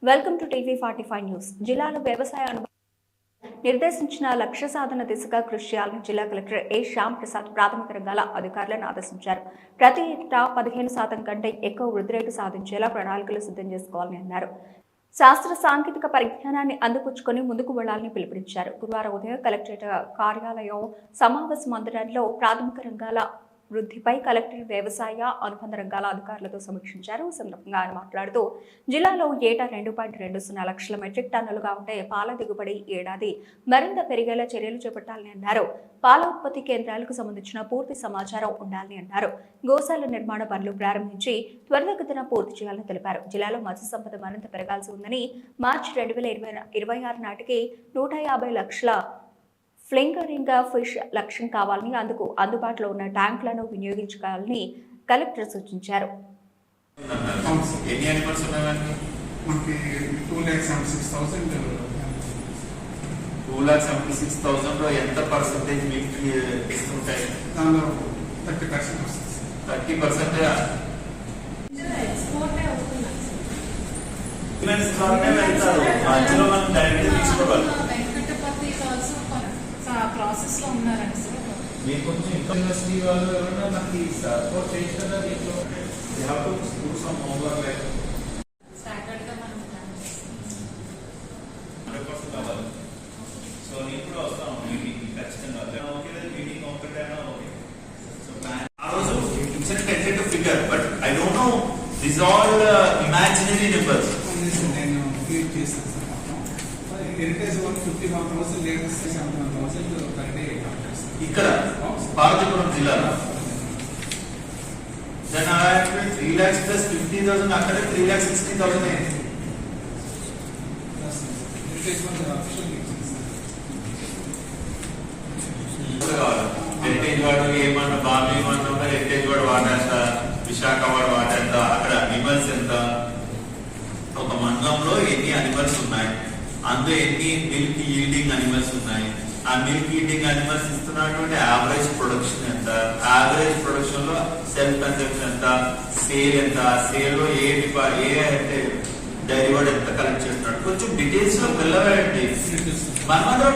Welcome to టీవీ45 news. జిల్లాలో వ్యవసాయ నిర్దేశించిన లక్ష్య సాధన దిశగా కృషి చేయాలని జిల్లా కలెక్టర్ ఏ శ్యామ్ ప్రసాద్ ప్రాథమిక రంగాల అధికారులను ఆదేశించారు. ప్రతి ఏటా 15% కంటే ఎక్కువ వృద్ధి రేటు సాధించేలా ప్రణాళికలు సిద్ధం చేసుకోవాలని అన్నారు. శాస్త్ర సాంకేతిక పరిజ్ఞానాన్ని అందిపుచ్చుకొని ముందుకు వెళ్లాలని పిలుపునిచ్చారు. గురువారం ఉదయం కలెక్టరేట్ కార్యాలయం సమావేశ మందిరంలో ప్రాథమిక రంగాల వృద్ధిపై కలెక్టర్ వ్యవసాయ అనుబంధ రంగాల అధికారులతో సమీక్షించారు. ఈ సందర్భంగా ఆయన మాట్లాడుతూ జిల్లాలో ఏటా 2.20 లక్షల మెట్రిక్ టన్నులుగా ఉంటే పాల దిగుబడి ఏడాది మరింత పెరిగేలా చర్యలు చేపట్టాలని అన్నారు. పాల ఉత్పత్తి కేంద్రాలకు సంబంధించిన పూర్తి సమాచారం ఉండాలని అన్నారు. గోశాల నిర్మాణ పనులు ప్రారంభించి త్వరితగతిన పూర్తి చేయాలని తెలిపారు. జిల్లాలో మత్స్య సంపద మరింత పెరగాల్సి ఉందని మార్చి 2026 నాటికి 150 లక్షల ఫ్లింగరింగ్ ఫిష్ లక్ష్యం కావాలని, అందుకు అందుబాటులో ఉన్న ట్యాంకులను వినియోగించుకోవాలని కలెక్టర్ సూచించారు. 2,76,000 ఎంత పర్సెంటేజ్ మీకు ఇస్తుంటాయి? 30% ప్రాసెస్ లో ఉన్నారండి సార్. మీరు కొంచెం యూనివర్సిటీ వాళ్ళు ఎవరైనా నాకు సపోర్ట్ చేస్తారా? దీంట్లో you have to do some homework like standard గా మనం ప్లాన్ చేస్తాం. 100% అవ్వాలి. సో నేను కూడా వస్తాను మీటింగ్ ఖచ్చితంగా. ఓకే మీటింగ్ ఒకటేనా? ఓకే. సో ప్లాన్ ఆ రోజు it's a tentative figure but I don't know this all imaginary numbers. నేను క్రియేట్ చేస్తాను sir. Heritage 51,000 latest 71,000 per day ఇక్కడ పార్వతీపురం జిల్లాలో దెన్ 3 lakhs plus 50,000 అక్కడ 3,60,000 అయింది. హెరిటేజ్ హెరిటేజ్ వాడు ఏమన్నా బాగా ఏమన్నా హెరిటేజ్ వాడు వాటెంత, విశాఖ వాడు వాటెంత, అక్కడ అనిమల్స్ ఎంత, ఒక మండలంలో ఎన్ని అనిమల్స్ ఉన్నాయి, అందులో ఎన్ని మిల్క్ ఈల్డింగ్ అనిమల్స్ ఉన్నాయి, ఆ మిల్క్ ఈల్డింగ్ అనిమల్స్ ఇస్తున్నటువంటి యావరేజ్ ప్రొడక్షన్ ఎంత, యావరేజ్ ప్రొడక్షన్ లో సెల్ఫ్ కన్సంప్షన్ ఎంత, సేల్ ఎంత, సేల్ లో ఏ డైరీ వాడు ఎంత కలెక్ట్ చేస్తున్నాడు, కొంచెం డీటెయిల్స్ లో వెళ్ళవేయండి. మనలో